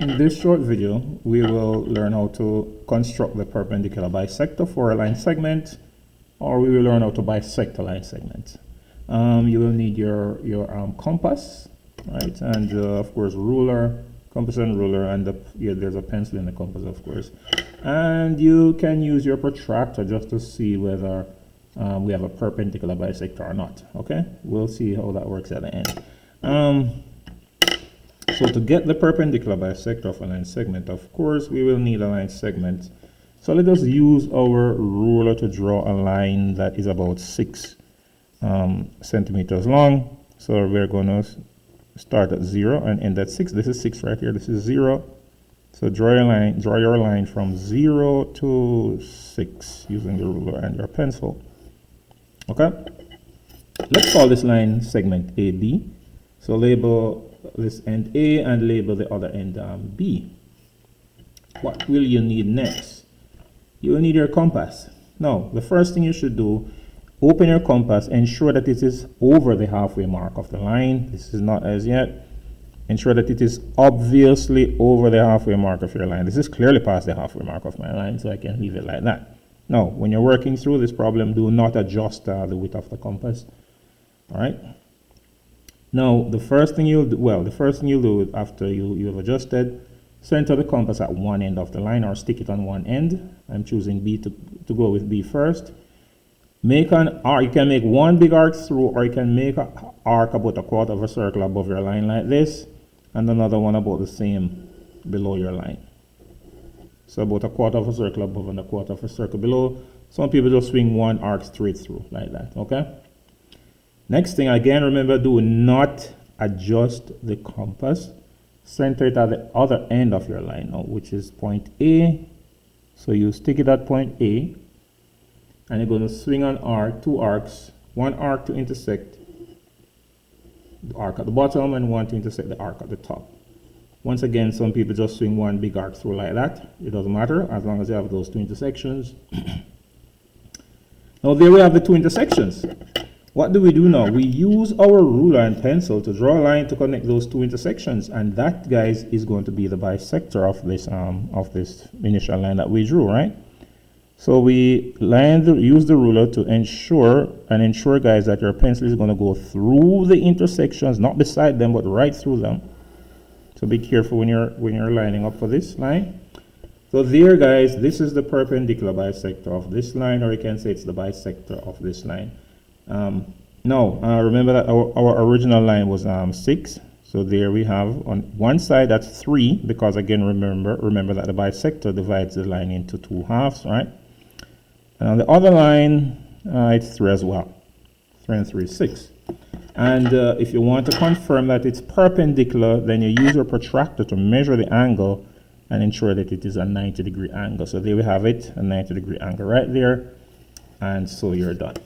In this short video, we will learn how to construct the perpendicular bisector for a line segment, or we will learn how to bisect a line segment. You will need your compass, right, and of course ruler, compass and ruler, and there's a pencil in the compass, of course. And you can use your protractor just to see whether we have a perpendicular bisector or not. Okay, we'll see how that works at the end. So to get the perpendicular bisector of a line segment, of course, we will need a line segment. So let us use our ruler to draw a line that is about 6 centimeters long. So we're going to start at 0 and end at 6. This is 6 right here. This is 0. So draw your line from 0 to 6 using the ruler and your pencil. Okay. Let's call this line segment AB. So label this end A and label the other end B. What will you need next? You will need your compass. Now, the first thing you should do, open your compass, ensure that it is over the halfway mark of the line. This is not as yet. Ensure that it is obviously over the halfway mark of your line. This is clearly past the halfway mark of my line, so I can leave it like that. Now, when you're working through this problem, do not adjust the width of the compass. All right. Now, the first thing you'll do after you have adjusted, center the compass at one end of the line or stick it on one end. I'm choosing B to go with B first. Make an arc. You can make one big arc through, or you can make an arc about a quarter of a circle above your line like this, and another one about the same below your line. So about a quarter of a circle above and a quarter of a circle below. Some people just swing one arc straight through like that, okay? Next thing, again, remember, do not adjust the compass. Center it at the other end of your line now, which is point A. So you stick it at point A, and you're going to swing an arc, 2 arcs, one arc to intersect the arc at the bottom and one to intersect the arc at the top. Once again, some people just swing one big arc through like that. It doesn't matter as long as you have those 2 intersections. Now there we have the 2 intersections. What do we do now? We use our ruler and pencil to draw a line to connect those 2 intersections, and that, guys, is going to be the bisector of this initial line that we drew, right? So we use the ruler to ensure, guys, that your pencil is going to go through the intersections, not beside them, but right through them. So be careful when you're lining up for this line. So there, guys, this is the perpendicular bisector of this line, or you can say it's the bisector of this line. Remember that our original line was 6. So there we have on one side that's 3, because again remember that the bisector divides the line into 2 halves, right? And on the other line it's 3 as well. 3 and 3 is 6. And if you want to confirm that it's perpendicular, then you use your protractor to measure the angle and ensure that it is a 90-degree angle. So there we have it, a 90-degree angle right there, and so you're done.